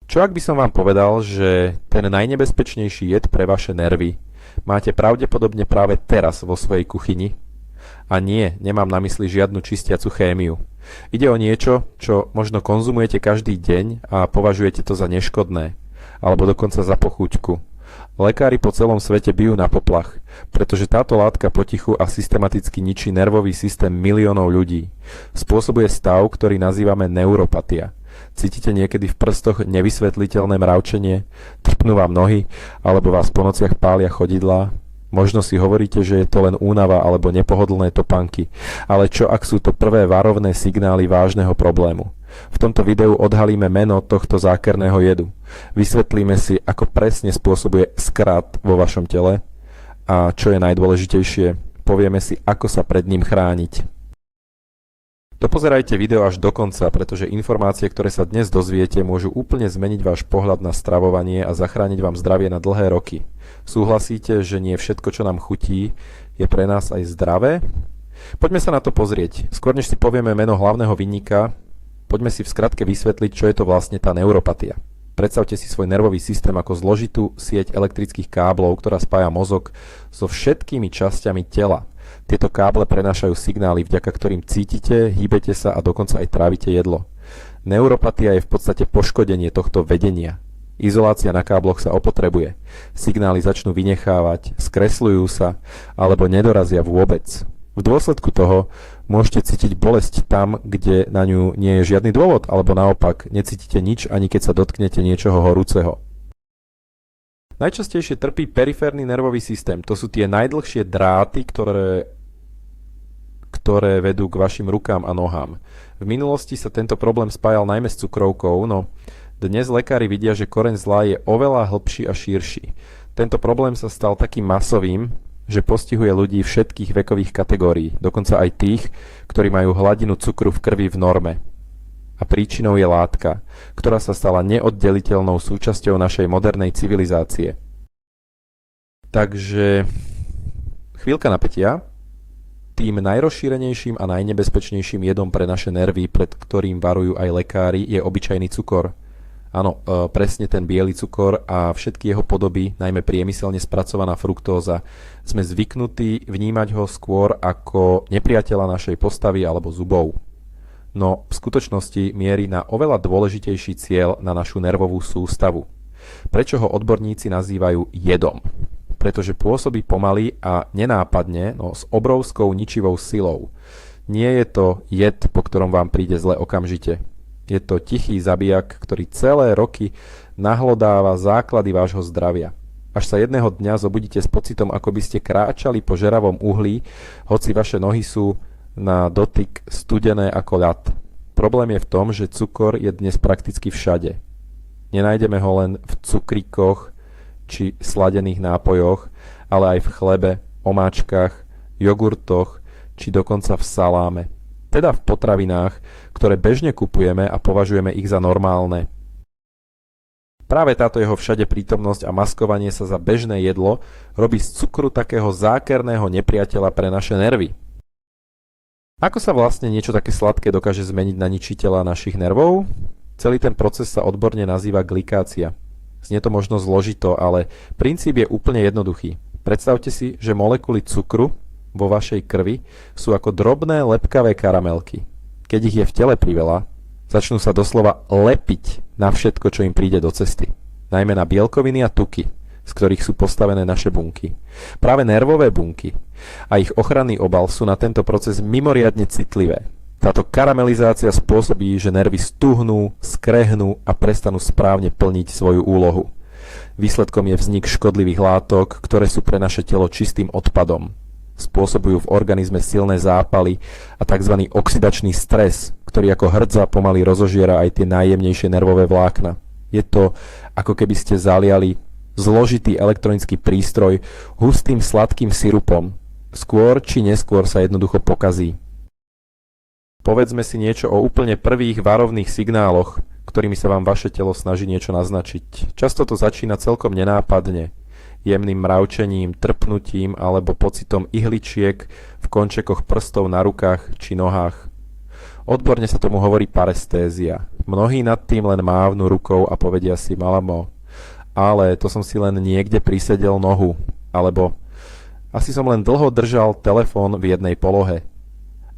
Čo ak by som vám povedal, že ten najnebezpečnejší jed pre vaše nervy máte pravdepodobne práve teraz vo svojej kuchyni? A nie, nemám na mysli žiadnu čistiacu chémiu. Ide o niečo, čo možno konzumujete každý deň a považujete to za neškodné, alebo dokonca za pochúťku. Lekári po celom svete bijú na poplach, pretože táto látka potichu a systematicky ničí nervový systém miliónov ľudí. Spôsobuje stav, ktorý nazývame neuropatia. Cítite niekedy v prstoch nevysvetliteľné mravčenie, trpnú vám nohy, alebo vás po nociach pália chodidlá? Možno si hovoríte, že je to len únava alebo nepohodlné topánky, ale čo ak sú to prvé varovné signály vážneho problému? V tomto videu odhalíme meno tohto zákerného jedu. Vysvetlíme si, ako presne spôsobuje skrat vo vašom tele a čo je najdôležitejšie, povieme si, ako sa pred ním chrániť. Dopozerajte video až do konca, pretože informácie, ktoré sa dnes dozviete, môžu úplne zmeniť váš pohľad na stravovanie a zachrániť vám zdravie na dlhé roky. Súhlasíte, že nie všetko, čo nám chutí, je pre nás aj zdravé? Poďme sa na to pozrieť. Skôr než si povieme meno hlavného vinníka, poďme si v skratke vysvetliť, čo je to vlastne tá neuropatia. Predstavte si svoj nervový systém ako zložitú sieť elektrických káblov, ktorá spája mozog so všetkými časťami tela. Tieto káble prenášajú signály, vďaka ktorým cítite, hýbete sa a dokonca aj trávite jedlo. Neuropatia je v podstate poškodenie tohto vedenia. Izolácia na kábloch sa opotrebuje. Signály začnú vynechávať, skresľujú sa alebo nedorazia vôbec. V dôsledku toho môžete cítiť bolesť tam, kde na ňu nie je žiadny dôvod, alebo naopak necítite nič, ani keď sa dotknete niečoho horúceho. Najčastejšie trpí periférny nervový systém. To sú tie najdlhšie dráty, ktoré vedú k vašim rukám a nohám. V minulosti sa tento problém spájal najmä s cukrovkou, no dnes lekári vidia, že koreň zla je oveľa hlbší a širší. Tento problém sa stal takým masovým, že postihuje ľudí všetkých vekových kategórií, dokonca aj tých, ktorí majú hladinu cukru v krvi v norme. A príčinou je látka, ktorá sa stala neoddeliteľnou súčasťou našej modernej civilizácie. Takže chvíľka napätia. Tým najrozšírenejším a najnebezpečnejším jedom pre naše nervy, pred ktorým varujú aj lekári, je obyčajný cukor. Áno, presne ten biely cukor a všetky jeho podoby, najmä priemyselne spracovaná fruktóza, sme zvyknutí vnímať ho skôr ako nepriateľa našej postavy alebo zubov. No v skutočnosti mierí na oveľa dôležitejší cieľ na našu nervovú sústavu. Prečo ho odborníci nazývajú jedom? Pretože pôsobí pomaly a nenápadne, no s obrovskou ničivou silou. Nie je to jed, po ktorom vám príde zle okamžite. Je to tichý zabijak, ktorý celé roky nahlodáva základy vášho zdravia. Až sa jedného dňa zobudíte s pocitom, ako by ste kráčali po žeravom uhlí, hoci vaše nohy sú na dotyk studené ako ľad. Problém je v tom, že cukor je dnes prakticky všade. Nenájdeme ho len v cukríkoch či sladených nápojoch, ale aj v chlebe, omáčkach, jogurtoch či dokonca v saláme. Teda v potravinách, ktoré bežne kupujeme a považujeme ich za normálne. Práve táto jeho všade prítomnosť a maskovanie sa za bežné jedlo robí z cukru takého zákerného nepriateľa pre naše nervy. Ako sa vlastne niečo také sladké dokáže zmeniť na ničiteľa našich nervov? Celý ten proces sa odborne nazýva glikácia. Znie to možno zložito, ale princíp je úplne jednoduchý. Predstavte si, že molekuly cukru vo vašej krvi sú ako drobné lepkavé karamelky. Keď ich je v tele priveľa, začnú sa doslova lepiť na všetko, čo im príde do cesty. Najmä na bielkoviny a tuky, z ktorých sú postavené naše bunky. Práve nervové bunky a ich ochranný obal sú na tento proces mimoriadne citlivé. Táto karamelizácia spôsobí, že nervy stuhnú, skrehnú a prestanú správne plniť svoju úlohu. Výsledkom je vznik škodlivých látok, ktoré sú pre naše telo čistým odpadom. Spôsobujú v organizme silné zápaly a tzv. Oxidačný stres, ktorý ako hrdza pomaly rozožiera aj tie najjemnejšie nervové vlákna. Je to, ako keby ste zaliali zložitý elektronický prístroj hustým sladkým sirupom. Skôr či neskôr sa jednoducho pokazí. Povedzme si niečo o úplne prvých varovných signáloch, ktorými sa vám vaše telo snaží niečo naznačiť. Často to začína celkom nenápadne, jemným mravčením, trpnutím alebo pocitom ihličiek v končekoch prstov na rukách či nohách. Odborne sa tomu hovorí parestézia. Mnohí nad tým len mávnu rukou a povedia si malamo, ale to som si len niekde prisedel nohu, alebo asi som len dlho držal telefón v jednej polohe.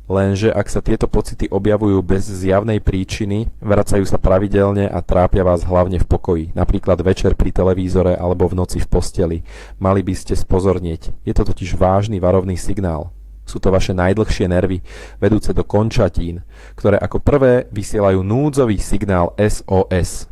Lenže ak sa tieto pocity objavujú bez zjavnej príčiny, vracajú sa pravidelne a trápia vás hlavne v pokoji, napríklad večer pri televízore alebo v noci v posteli. Mali by ste spozornieť. Je to totiž vážny varovný signál. Sú to vaše najdlhšie nervy, vedúce do končatín, ktoré ako prvé vysielajú núdzový signál SOS.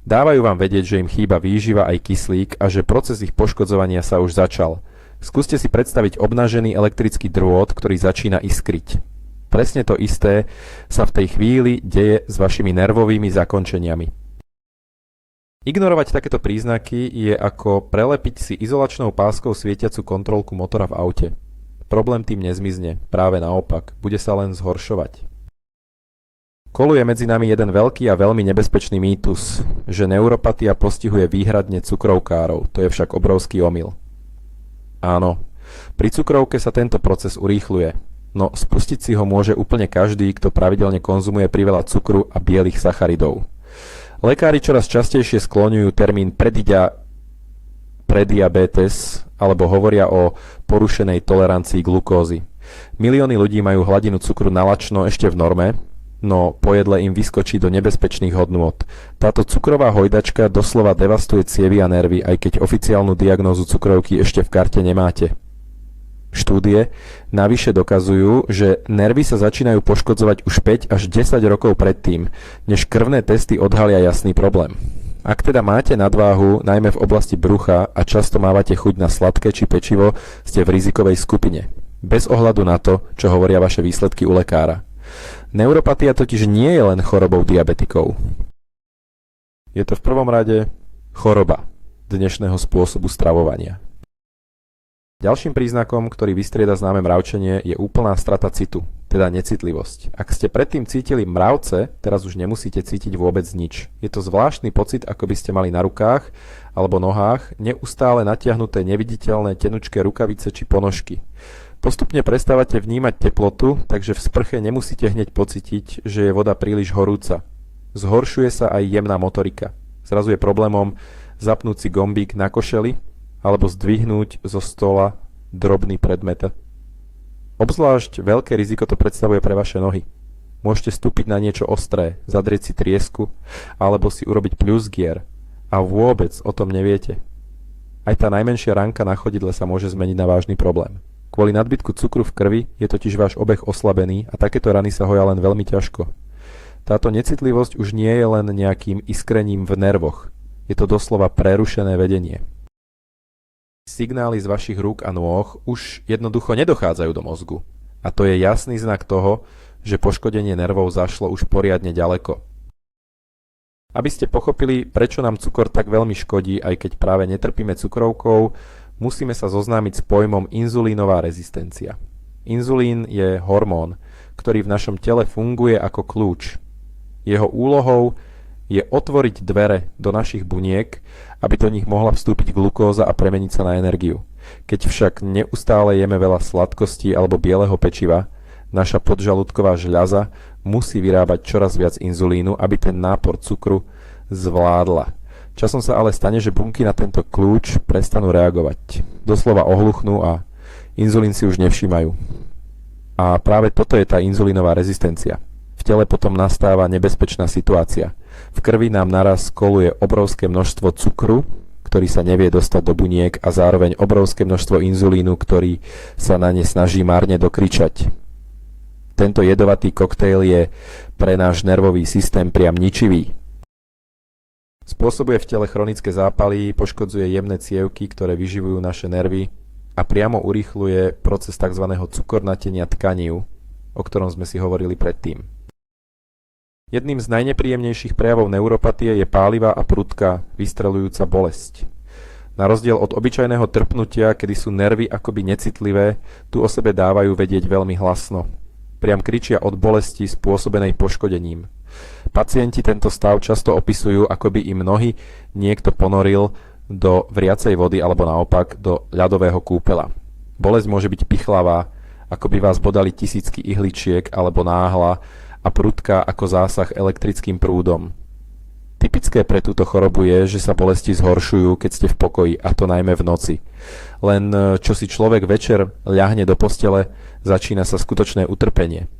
Dávajú vám vedieť, že im chýba výživa aj kyslík a že proces ich poškodzovania sa už začal. Skúste si predstaviť obnažený elektrický drôt, ktorý začína iskriť. Presne to isté sa v tej chvíli deje s vašimi nervovými zakončeniami. Ignorovať takéto príznaky je ako prelepiť si izolačnou páskou svietiacu kontrolku motora v aute. Problém tým nezmizne, práve naopak, bude sa len zhoršovať. Koluje medzi nami jeden veľký a veľmi nebezpečný mýtus, že neuropatia postihuje výhradne cukrovkárov, to je však obrovský omyl. Áno, pri cukrovke sa tento proces urýchľuje, no spustiť si ho môže úplne každý, kto pravidelne konzumuje priveľa cukru a bielých sacharidov. Lekári čoraz častejšie skloňujú termín prediabetes alebo hovoria o porušenej tolerancii glukózy. Milióny ľudí majú hladinu cukru nalačno ešte v norme, no po jedle im vyskočí do nebezpečných hodnôt. Táto cukrová hojdačka doslova devastuje cievy a nervy, aj keď oficiálnu diagnózu cukrovky ešte v karte nemáte. Štúdie navyše dokazujú, že nervy sa začínajú poškodzovať už 5 až 10 rokov predtým, než krvné testy odhalia jasný problém. Ak teda máte nadváhu, najmä v oblasti brucha a často mávate chuť na sladké či pečivo, ste v rizikovej skupine. Bez ohľadu na to, čo hovoria vaše výsledky u lekára. Neuropatia totiž nie je len chorobou diabetikov. Je to v prvom rade choroba dnešného spôsobu stravovania. Ďalším príznakom, ktorý vystrieda známe mravčenie, je úplná strata citu, teda necitlivosť. Ak ste predtým cítili mravce, teraz už nemusíte cítiť vôbec nič. Je to zvláštny pocit, ako by ste mali na rukách alebo nohách neustále natiahnuté neviditeľné tenučké rukavice či ponožky. Postupne prestávate vnímať teplotu, takže v sprche nemusíte hneď pocítiť, že je voda príliš horúca. Zhoršuje sa aj jemná motorika. Zrazu je problémom zapnúť si gombík na košeli alebo zdvihnúť zo stola drobný predmet. Obzvlášť veľké riziko to predstavuje pre vaše nohy. Môžete stúpiť na niečo ostré, zadrieť si triesku alebo si urobiť pľuzgier a vôbec o tom neviete. Aj tá najmenšia ranka na chodidle sa môže zmeniť na vážny problém. Kvôli nadbytku cukru v krvi je totiž váš obeh oslabený a takéto rany sa hoja len veľmi ťažko. Táto necitlivosť už nie je len nejakým iskrením v nervoch. Je to doslova prerušené vedenie. Signály z vašich rúk a nôh už jednoducho nedochádzajú do mozgu. A to je jasný znak toho, že poškodenie nervov zašlo už poriadne ďaleko. Aby ste pochopili, prečo nám cukor tak veľmi škodí, aj keď práve netrpíme cukrovkou, musíme sa zoznámiť s pojmom inzulínová rezistencia. Inzulín je hormón, ktorý v našom tele funguje ako kľúč. Jeho úlohou je otvoriť dvere do našich buniek, aby do nich mohla vstúpiť glukóza a premeniť sa na energiu. Keď však neustále jeme veľa sladkostí alebo bieleho pečiva, naša podžalúdková žľaza musí vyrábať čoraz viac inzulínu, aby ten nápor cukru zvládla. Časom sa ale stane, že bunky na tento kľúč prestanú reagovať. Doslova ohluchnú a inzulín si už nevšímajú. A práve toto je tá inzulínová rezistencia. V tele potom nastáva nebezpečná situácia. V krvi nám naraz koluje obrovské množstvo cukru, ktorý sa nevie dostať do buniek a zároveň obrovské množstvo inzulínu, ktorý sa na ne snaží márne dokričať. Tento jedovatý koktejl je pre náš nervový systém priam ničivý. Spôsobuje v tele chronické zápaly, poškodzuje jemné cievky, ktoré vyživujú naše nervy a priamo urýchľuje proces tzv. Cukornatenia tkanív, o ktorom sme si hovorili predtým. Jedným z najnepríjemnejších prejavov neuropatie je pálivá a prudká, vystrelujúca bolesť. Na rozdiel od obyčajného trpnutia, kedy sú nervy akoby necitlivé, tu o sebe dávajú vedieť veľmi hlasno. Priam kričia od bolesti spôsobenej poškodením. Pacienti tento stav často opisujú, ako by im nohy niekto ponoril do vriacej vody alebo naopak do ľadového kúpela. Bolesť môže byť pichlavá, ako by vás bodali tisícky ihličiek alebo náhla a prudká ako zásah elektrickým prúdom. Typické pre túto chorobu je, že sa bolesti zhoršujú, keď ste v pokoji, a to najmä v noci. Len čo si človek večer ľahne do postele, začína sa skutočné utrpenie.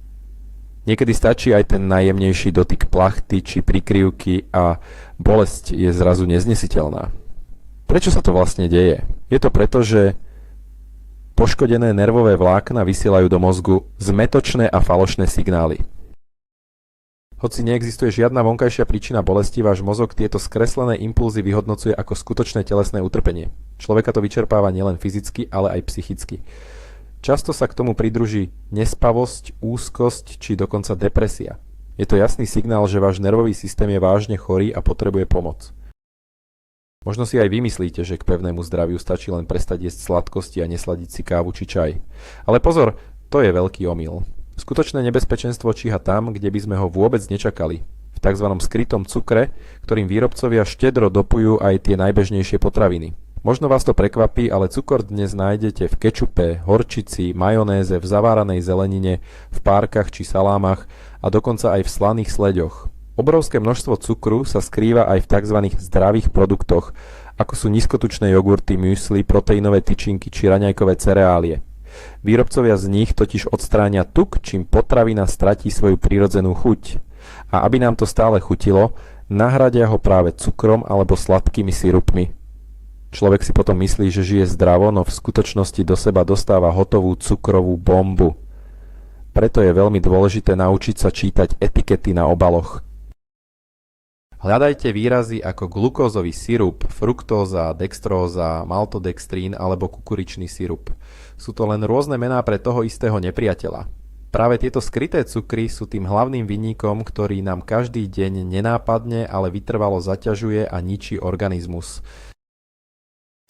Niekedy stačí aj ten najjemnejší dotyk plachty či prikryvky a bolesť je zrazu neznesiteľná. Prečo sa to vlastne deje? Je to preto, že poškodené nervové vlákna vysielajú do mozgu zmätočné a falošné signály. Hoci neexistuje žiadna vonkajšia príčina bolesti, váš mozog tieto skreslené impulzy vyhodnocuje ako skutočné telesné utrpenie. Človeka to vyčerpáva nielen fyzicky, ale aj psychicky. Často sa k tomu pridruží nespavosť, úzkosť či dokonca depresia. Je to jasný signál, že váš nervový systém je vážne chorý a potrebuje pomoc. Možno si aj vymyslíte, že k pevnému zdraviu stačí len prestať jesť sladkosti a nesladiť si kávu či čaj. Ale pozor, to je veľký omyl. Skutočné nebezpečenstvo číha tam, kde by sme ho vôbec nečakali. V tzv. Skrytom cukre, ktorým výrobcovia štedro dopujú aj tie najbežnejšie potraviny. Možno vás to prekvapí, ale cukor dnes nájdete v kečupe, horčici, majonéze, v zaváranej zelenine, v párkach či salámach a dokonca aj v slaných sleďoch. Obrovské množstvo cukru sa skrýva aj v tzv. Zdravých produktoch, ako sú nízkotučné jogurty, müsli, proteínové tyčinky či raňajkové cereálie. Výrobcovia z nich totiž odstránia tuk, čím potravina stratí svoju prirodzenú chuť. A aby nám to stále chutilo, nahradia ho práve cukrom alebo sladkými sirupmi. Človek si potom myslí, že žije zdravo, no v skutočnosti do seba dostáva hotovú cukrovú bombu. Preto je veľmi dôležité naučiť sa čítať etikety na obaloch. Hľadajte výrazy ako glukózový sirup, fruktóza, dextróza, maltodextrín alebo kukuričný sirup. Sú to len rôzne mená pre toho istého nepriateľa. Práve tieto skryté cukry sú tým hlavným vinníkom, ktorý nám každý deň nenápadne, ale vytrvalo zaťažuje a ničí organizmus.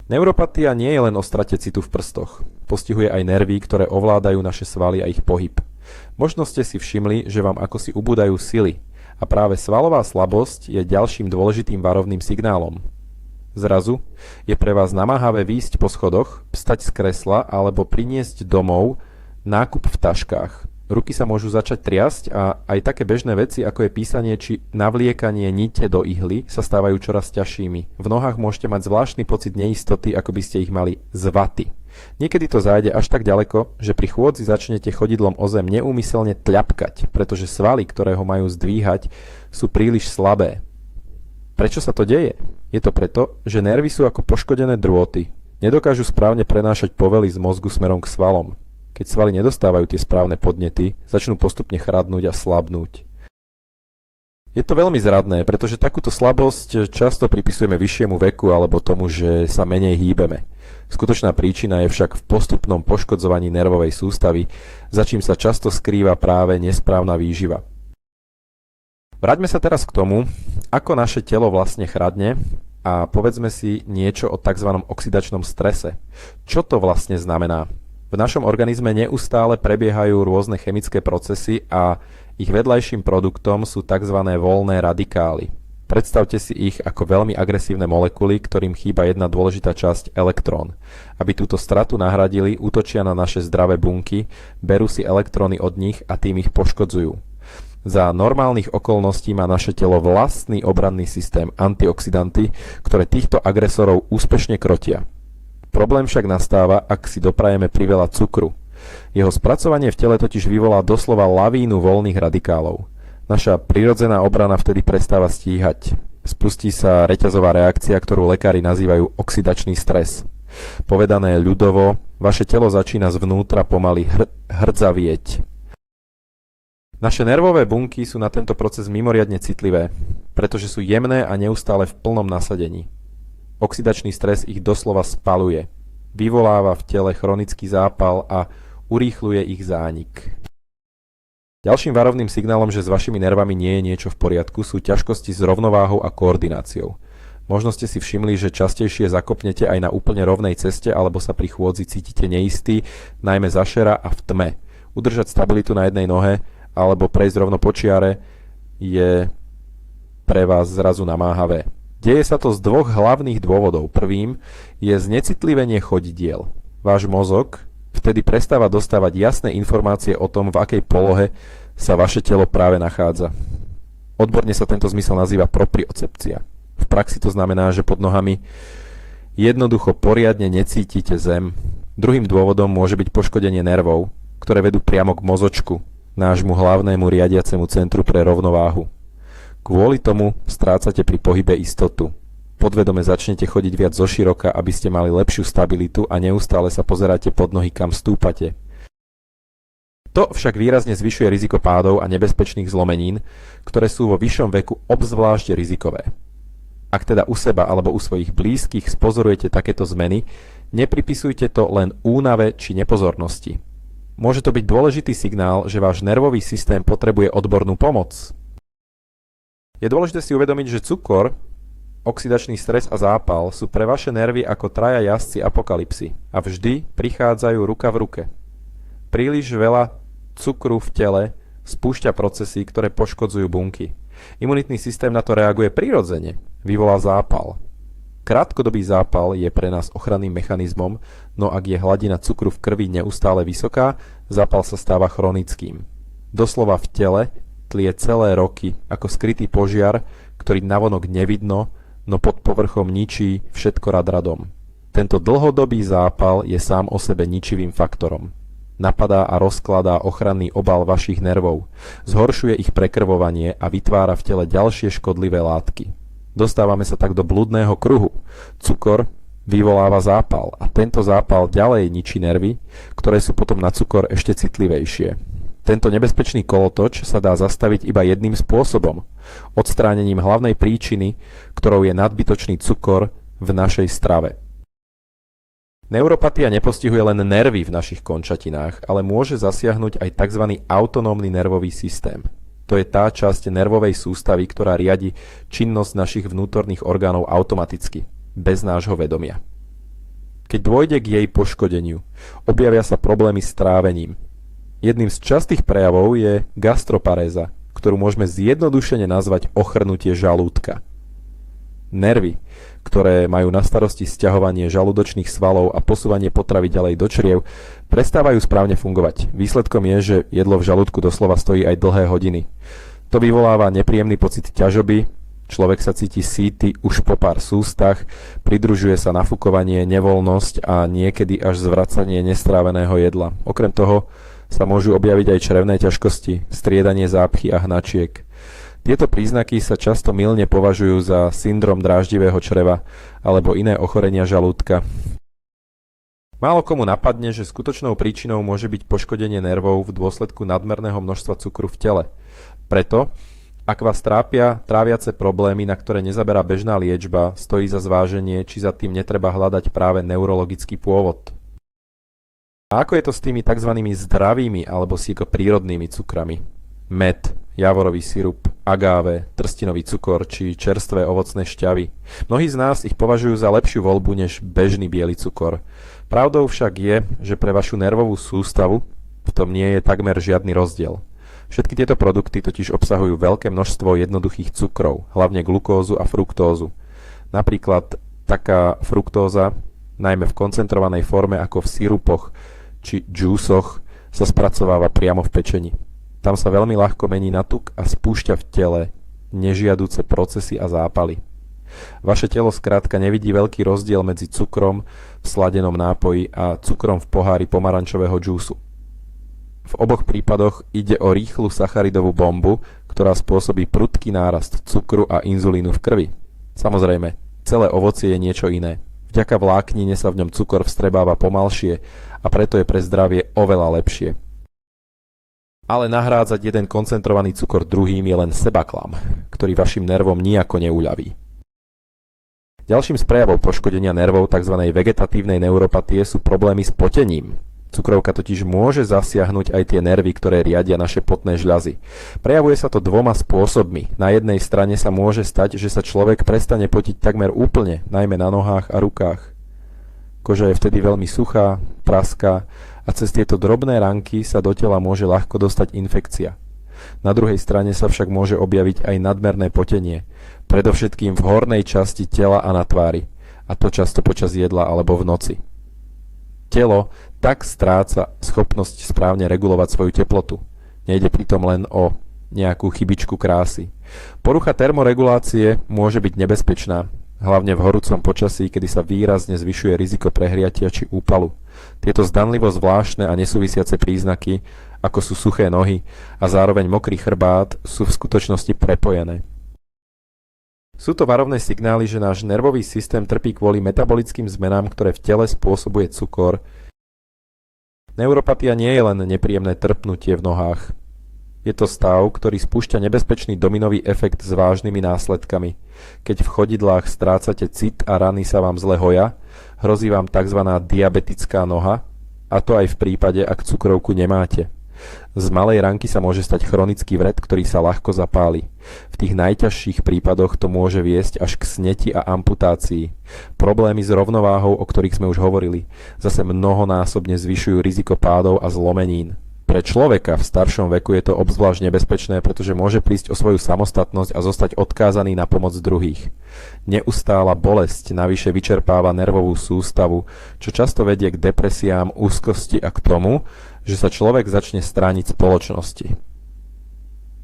Neuropatia nie je len o strate citu v prstoch. Postihuje aj nervy, ktoré ovládajú naše svaly a ich pohyb. Možno ste si všimli, že vám akosi ubúdajú sily. A práve svalová slabosť je ďalším dôležitým varovným signálom. Zrazu je pre vás namáhavé výjsť po schodoch, vstať z kresla alebo priniesť domov nákup v taškách. Ruky sa môžu začať triasť a aj také bežné veci, ako je písanie či navliekanie nite do ihly, sa stávajú čoraz ťažšími. V nohách môžete mať zvláštny pocit neistoty, ako by ste ich mali z vaty. Niekedy to zájde až tak ďaleko, že pri chôdzi začnete chodidlom o zem neúmyselne tľapkať, pretože svaly, ktoré ho majú zdvíhať, sú príliš slabé. Prečo sa to deje? Je to preto, že nervy sú ako poškodené drôty. Nedokážu správne prenášať povely z mozgu smerom k svalom. Keď svaly nedostávajú tie správne podnety, začnú postupne chradnúť a slabnúť. Je to veľmi zradné, pretože takúto slabosť často pripisujeme vyššiemu veku alebo tomu, že sa menej hýbeme. Skutočná príčina je však v postupnom poškodzovaní nervovej sústavy, za čím sa často skrýva práve nesprávna výživa. Vráťme sa teraz k tomu, ako naše telo vlastne chradne a povedzme si niečo o tzv. Oxidačnom strese. Čo to vlastne znamená? V našom organizme neustále prebiehajú rôzne chemické procesy a ich vedľajším produktom sú tzv. Voľné radikály. Predstavte si ich ako veľmi agresívne molekuly, ktorým chýba jedna dôležitá časť, elektrón. Aby túto stratu nahradili, útočia na naše zdravé bunky, berú si elektróny od nich a tým ich poškodzujú. Za normálnych okolností má naše telo vlastný obranný systém, antioxidanty, ktoré týchto agresorov úspešne krotia. Problém však nastáva, ak si doprajeme priveľa cukru. Jeho spracovanie v tele totiž vyvolá doslova lavínu voľných radikálov. Naša prirodzená obrana vtedy prestáva stíhať. Spustí sa reťazová reakcia, ktorú lekári nazývajú oxidačný stres. Povedané ľudovo, vaše telo začína zvnútra pomaly hrdzavieť. Naše nervové bunky sú na tento proces mimoriadne citlivé, pretože sú jemné a neustále v plnom nasadení. Oxidačný stres ich doslova spaluje. Vyvoláva v tele chronický zápal a urýchľuje ich zánik. Ďalším varovným signálom, že s vašimi nervami nie je niečo v poriadku, sú ťažkosti s rovnováhou a koordináciou. Možno ste si všimli, že častejšie zakopnete aj na úplne rovnej ceste alebo sa pri chôdzi cítite neistý, najmä zašera a v tme. Udržať stabilitu na jednej nohe alebo prejsť rovno po čiare je pre vás zrazu namáhavé. Deje sa to z dvoch hlavných dôvodov. Prvým je znecitlivenie chodidiel. Váš mozog vtedy prestáva dostávať jasné informácie o tom, v akej polohe sa vaše telo práve nachádza. Odborne sa tento zmysel nazýva propriocepcia. V praxi to znamená, že pod nohami jednoducho poriadne necítite zem. Druhým dôvodom môže byť poškodenie nervov, ktoré vedú priamo k mozočku, nášmu hlavnému riadiacemu centru pre rovnováhu. Kvôli tomu strácate pri pohybe istotu. Podvedome začnete chodiť viac zoširoka, aby ste mali lepšiu stabilitu a neustále sa pozeráte pod nohy, kam stúpate. To však výrazne zvyšuje riziko pádov a nebezpečných zlomenín, ktoré sú vo vyššom veku obzvlášť rizikové. Ak teda u seba alebo u svojich blízkych spozorujete takéto zmeny, nepripisujte to len únave či nepozornosti. Môže to byť dôležitý signál, že váš nervový systém potrebuje odbornú pomoc. Je dôležité si uvedomiť, že cukor, oxidačný stres a zápal sú pre vaše nervy ako traja jazdci apokalypsy a vždy prichádzajú ruka v ruke. Príliš veľa cukru v tele spúšťa procesy, ktoré poškodzujú bunky. Imunitný systém na to reaguje prirodzene, vyvolá zápal. Krátkodobý zápal je pre nás ochranným mechanizmom, no ak je hladina cukru v krvi neustále vysoká, zápal sa stáva chronickým. Doslova v tele tlie celé roky ako skrytý požiar, ktorý navonok nevidno, no pod povrchom ničí všetko rad radom. Tento dlhodobý zápal je sám o sebe ničivým faktorom. Napadá a rozkladá ochranný obal vašich nervov, zhoršuje ich prekrvovanie a vytvára v tele ďalšie škodlivé látky. Dostávame sa tak do blúdneho kruhu. Cukor vyvoláva zápal a tento zápal ďalej ničí nervy, ktoré sú potom na cukor ešte citlivejšie. Tento nebezpečný kolotoč sa dá zastaviť iba jedným spôsobom. Odstránením hlavnej príčiny, ktorou je nadbytočný cukor v našej strave. Neuropatia nepostihuje len nervy v našich končatinách, ale môže zasiahnuť aj tzv. Autonómny nervový systém. To je tá časť nervovej sústavy, ktorá riadi činnosť našich vnútorných orgánov automaticky, bez nášho vedomia. Keď dôjde k jej poškodeniu, objavia sa problémy s trávením. Jedným z častých prejavov je gastroparéza, ktorú môžeme zjednodušene nazvať ochrnutie žalúdka. Nervy, ktoré majú na starosti sťahovanie žalúdočných svalov a posúvanie potravy ďalej do čriev, prestávajú správne fungovať. Výsledkom je, že jedlo v žalúdku doslova stojí aj dlhé hodiny. To vyvoláva nepríjemný pocit ťažoby, človek sa cíti sýty už po pár sústach, pridružuje sa nafukovanie, nevoľnosť a niekedy až zvracanie nestráveného jedla. Okrem toho sa môžu objaviť aj črevné ťažkosti, striedanie zápchy a hnačiek. Tieto príznaky sa často mylne považujú za syndrom dráždivého čreva alebo iné ochorenia žalúdka. Málo komu napadne, že skutočnou príčinou môže byť poškodenie nervov v dôsledku nadmerného množstva cukru v tele. Preto, ak vás trápia tráviace problémy, na ktoré nezaberá bežná liečba, stojí za zváženie, či za tým netreba hľadať práve neurologický pôvod. A ako je to s tými tzv. Zdravými alebo prírodnými cukrami? Med, javorový sirup, agáve, trstinový cukor či čerstvé ovocné šťavy. Mnohí z nás ich považujú za lepšiu voľbu než bežný biely cukor. Pravdou však je, že pre vašu nervovú sústavu v tom nie je takmer žiadny rozdiel. Všetky tieto produkty totiž obsahujú veľké množstvo jednoduchých cukrov, hlavne glukózu a fruktózu. Napríklad taká fruktóza, najmä v koncentrovanej forme ako v sirupoch či džúsoch, sa spracováva priamo v pečení. Tam sa veľmi ľahko mení na tuk a spúšťa v tele nežiaduce procesy a zápaly. Vaše telo skrátka nevidí veľký rozdiel medzi cukrom v sladenom nápoji a cukrom v pohári pomarančového džúsu. V oboch prípadoch ide o rýchlu sacharidovú bombu, ktorá spôsobí prudký nárast cukru a inzulínu v krvi. Samozrejme, celé ovocie je niečo iné. Vďaka vláknine sa v ňom cukor vstrebáva pomalšie a preto je pre zdravie oveľa lepšie. Ale nahrádzať jeden koncentrovaný cukor druhým je len sebaklam, ktorý vašim nervom nijako neuľaví. Ďalším z prejavov poškodenia nervov tzv. Vegetatívnej neuropatie sú problémy s potením. Cukrovka totiž môže zasiahnuť aj tie nervy, ktoré riadia naše potné žľazy. Prejavuje sa to dvoma spôsobmi. Na jednej strane sa môže stať, že sa človek prestane potiť takmer úplne, najmä na nohách a rukách. Koža je vtedy veľmi suchá, praská a cez tieto drobné ranky sa do tela môže ľahko dostať infekcia. Na druhej strane sa však môže objaviť aj nadmerné potenie, predovšetkým v hornej časti tela a na tvári, a to často počas jedla alebo v noci. Telo tak stráca schopnosť správne regulovať svoju teplotu. Nejde pritom len o nejakú chybičku krásy. Porucha termoregulácie môže byť nebezpečná, hlavne v horúcom počasí, kedy sa výrazne zvyšuje riziko prehriatia či úpalu. Tieto zdanlivo zvláštne a nesúvisiace príznaky, ako sú suché nohy a zároveň mokrý chrbát, sú v skutočnosti prepojené. Sú to varovné signály, že náš nervový systém trpí kvôli metabolickým zmenám, ktoré v tele spôsobuje cukor. Neuropatia nie je len nepríjemné trpnutie v nohách. Je to stav, ktorý spúšťa nebezpečný dominový efekt s vážnymi následkami. Keď v chodidlách strácate cit a rany sa vám zle hoja, hrozí vám tzv. Diabetická noha, a to aj v prípade, ak cukrovku nemáte. Z malej ranky sa môže stať chronický vred, ktorý sa ľahko zapáli. V tých najťažších prípadoch to môže viesť až k sneti a amputácii. Problémy s rovnováhou, o ktorých sme už hovorili, zase mnohonásobne zvyšujú riziko pádov a zlomenín. Pre človeka v staršom veku je to obzvlášť nebezpečné, pretože môže prísť o svoju samostatnosť a zostať odkázaný na pomoc druhých. Neustála bolesť navyše vyčerpáva nervovú sústavu, čo často vedie k depresiám, úzkosti a k tomu, že sa človek začne strániť spoločnosti.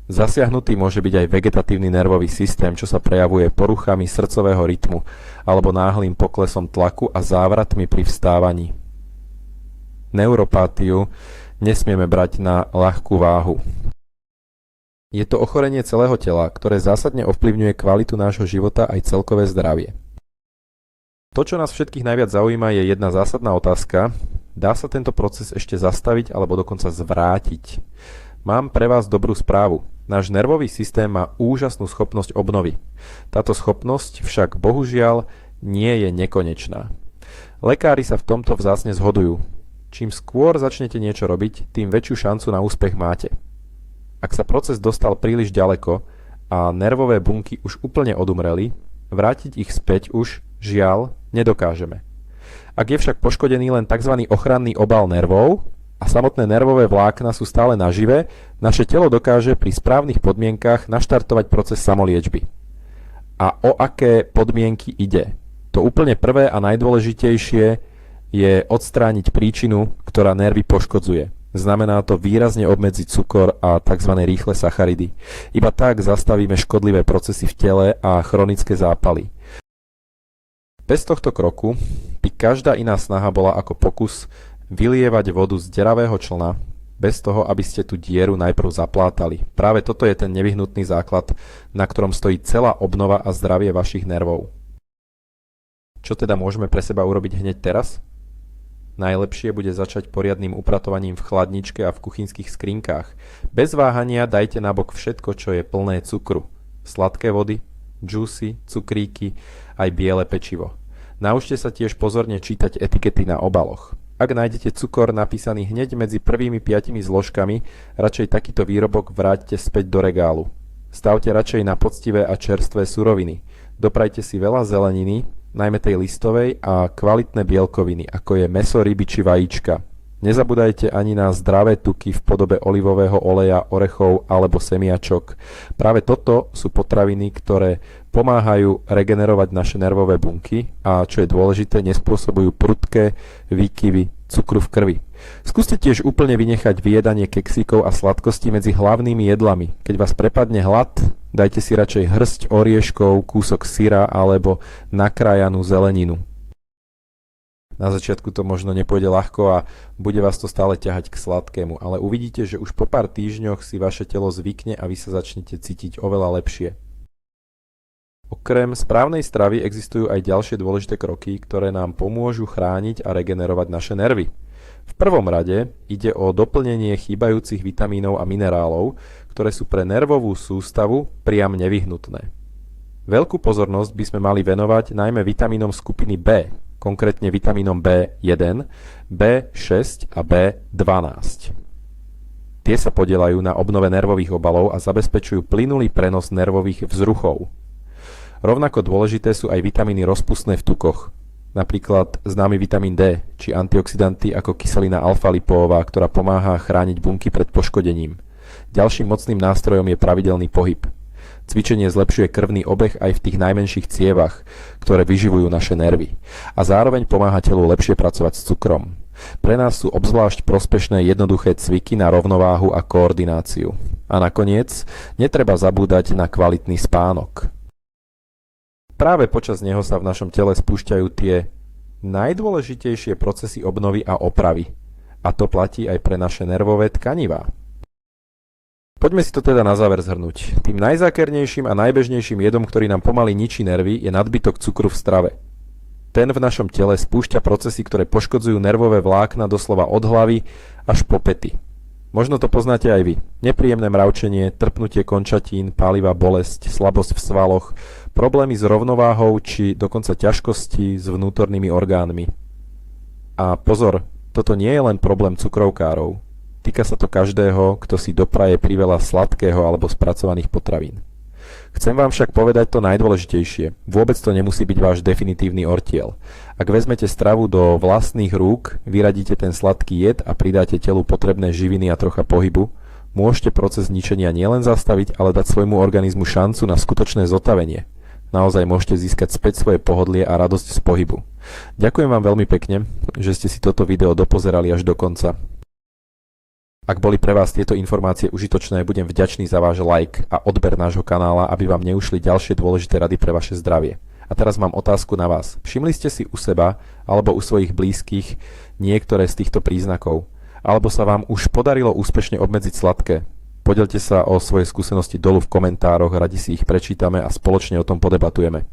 Zasiahnutý môže byť aj vegetatívny nervový systém, čo sa prejavuje poruchami srdcového rytmu alebo náhlym poklesom tlaku a závratmi pri vstávaní. Neuropátiu nesmieme brať na ľahkú váhu. Je to ochorenie celého tela, ktoré zásadne ovplyvňuje kvalitu nášho života aj celkové zdravie. To, čo nás všetkých najviac zaujíma, je jedna zásadná otázka. Dá sa tento proces ešte zastaviť alebo dokonca zvrátiť? Mám pre vás dobrú správu. Náš nervový systém má úžasnú schopnosť obnovy. Táto schopnosť však bohužiaľ nie je nekonečná. Lekári sa v tomto vzácne zhodujú. Čím skôr začnete niečo robiť, tým väčšiu šancu na úspech máte. Ak sa proces dostal príliš ďaleko a nervové bunky už úplne odumreli, vrátiť ich späť už, žiaľ, nedokážeme. Ak je však poškodený len tzv. Ochranný obal nervov a samotné nervové vlákna sú stále nažive, naše telo dokáže pri správnych podmienkach naštartovať proces samoliečby. A o aké podmienky ide? To úplne prvé a najdôležitejšie je odstrániť príčinu, ktorá nervy poškodzuje. Znamená to výrazne obmedziť cukor a tzv. Rýchle sacharidy. Iba tak zastavíme škodlivé procesy v tele a chronické zápaly. Bez tohto kroku by každá iná snaha bola ako pokus vylievať vodu z deravého člna, bez toho, aby ste tú dieru najprv zaplátali. Práve toto je ten nevyhnutný základ, na ktorom stojí celá obnova a zdravie vašich nervov. Čo teda môžeme pre seba urobiť hneď teraz? Najlepšie bude začať poriadnym upratovaním v chladničke a v kuchynských skrinkách. Bez váhania dajte nabok všetko, čo je plné cukru. Sladké vody, džúsy, cukríky, aj biele pečivo. Naučte sa tiež pozorne čítať etikety na obaloch. Ak nájdete cukor napísaný hneď medzi prvými 5 zložkami, radšej takýto výrobok vráťte späť do regálu. Stavte radšej na poctivé a čerstvé suroviny. Doprajte si veľa zeleniny, najmä tej listovej, a kvalitné bielkoviny, ako je mäso, ryby či vajíčka. Nezabúdajte ani na zdravé tuky v podobe olivového oleja, orechov alebo semiačok. Práve toto sú potraviny, ktoré pomáhajú regenerovať naše nervové bunky a, čo je dôležité, nespôsobujú prudké výkyvy cukru v krvi. Skúste tiež úplne vynechať vyjedanie keksíkov a sladkostí medzi hlavnými jedlami. Keď vás prepadne hlad, dajte si radšej hrsť orieškov, kúsok syra alebo nakrájanú zeleninu. Na začiatku to možno nepôjde ľahko a bude vás to stále ťahať k sladkému, ale uvidíte, že už po pár týždňoch si vaše telo zvykne a vy sa začnete cítiť oveľa lepšie. Okrem správnej stravy existujú aj ďalšie dôležité kroky, ktoré nám pomôžu chrániť a regenerovať naše nervy. V prvom rade ide o doplnenie chýbajúcich vitamínov a minerálov, ktoré sú pre nervovú sústavu priam nevyhnutné. Veľkú pozornosť by sme mali venovať najmä vitamínom skupiny B, konkrétne vitamínom B1, B6 a B12. Tie sa podieľajú na obnove nervových obalov a zabezpečujú plynulý prenos nervových vzruchov. Rovnako dôležité sú aj vitamíny rozpustné v tukoch, napríklad známy vitamín D, či antioxidanty ako kyselina alfa-lipóová, ktorá pomáha chrániť bunky pred poškodením. Ďalším mocným nástrojom je pravidelný pohyb. Cvičenie zlepšuje krvný obeh aj v tých najmenších cievach, ktoré vyživujú naše nervy. A zároveň pomáha telu lepšie pracovať s cukrom. Pre nás sú obzvlášť prospešné jednoduché cviky na rovnováhu a koordináciu. A nakoniec, netreba zabúdať na kvalitný spánok. Práve počas neho sa v našom tele spúšťajú tie najdôležitejšie procesy obnovy a opravy. A to platí aj pre naše nervové tkanivá. Poďme si to teda na záver zhrnúť. Tým najzákernejším a najbežnejším jedom, ktorý nám pomaly ničí nervy, je nadbytok cukru v strave. Ten v našom tele spúšťa procesy, ktoré poškodzujú nervové vlákna doslova od hlavy až po pety. Možno to poznáte aj vy. Nepríjemné mravčenie, trpnutie končatín, pálivá bolesť, slabosť v svaloch, problémy s rovnováhou či dokonca ťažkosti s vnútornými orgánmi. A pozor, toto nie je len problém cukrovkárov. Týka sa to každého, kto si dopraje priveľa sladkého alebo spracovaných potravín. Chcem vám však povedať to najdôležitejšie. Vôbec to nemusí byť váš definitívny ortiel. Ak vezmete stravu do vlastných rúk, vyradíte ten sladký jed a pridáte telu potrebné živiny a trocha pohybu, môžete proces ničenia nielen zastaviť, ale dať svojmu organizmu šancu na skutočné zotavenie. Naozaj môžete získať späť svoje pohodlie a radosť z pohybu. Ďakujem vám veľmi pekne, že ste si toto video dopozerali až do konca. Ak boli pre vás tieto informácie užitočné, budem vďačný za váš like a odber nášho kanála, aby vám neušli ďalšie dôležité rady pre vaše zdravie. A teraz mám otázku na vás. Všimli ste si u seba alebo u svojich blízkych niektoré z týchto príznakov? Alebo sa vám už podarilo úspešne obmedziť sladké? Podelte sa o svoje skúsenosti dolu v komentároch, radi si ich prečítame a spoločne o tom podebatujeme.